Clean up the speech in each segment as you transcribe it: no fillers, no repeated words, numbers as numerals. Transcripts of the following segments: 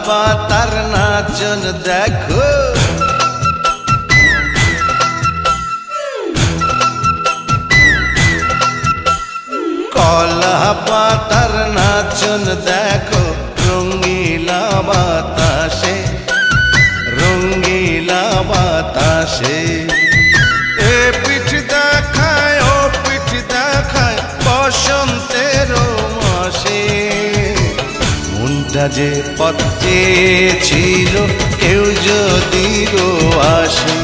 পাতার নাচন দেখো, কলা পাতার নাচন দেখো, রঙ্গিলা বাতাসে, রঙ্গিলা বাতাসে। এ পিঠ দেখায় ও পিঠ দেখায় বসন্তের মাসে। মনটা যে পথ চেয়েছিল কেউ যদি গো আসে,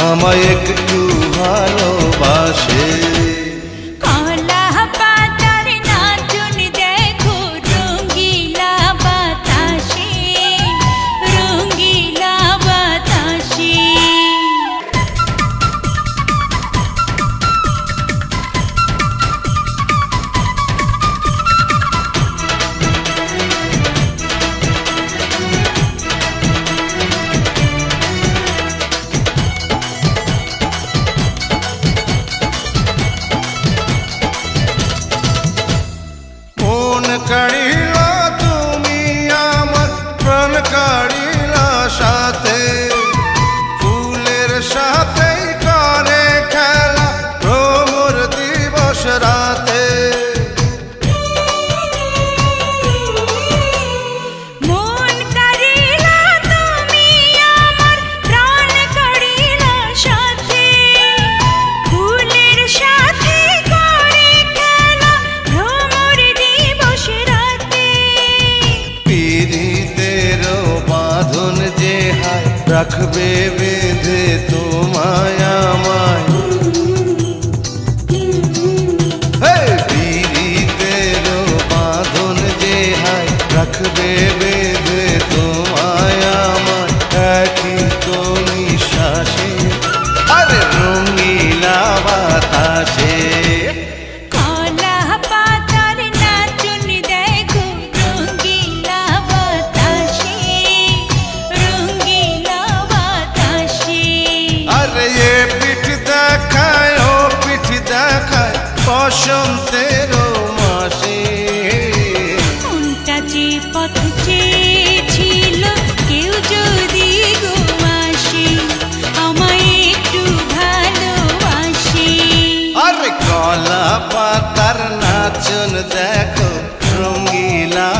আমায় একটু ভালোবাসে। কাড়িলা তুমি আমার প্রাণ কাড়িলা সাথে, ফুলের সাথে করে খেলা ভ্রমর দিবস রাতে। রাখবে বেঁধে তোমায় আমায়, পীড়িতের বাঁধন যে হায় রাখবে বেঁধে তোমায় আমায়, একই তো নিঃশ্বাসে আরে রঙিলা বাতাসে। বসন্তের মাসে মনটা যে পথ চেয়েছিল কেউ যদি গো আসে, আমায় একটু ভালোবাসে। আরে কলা পাতার নাচন দেখো, রঙ্গিলা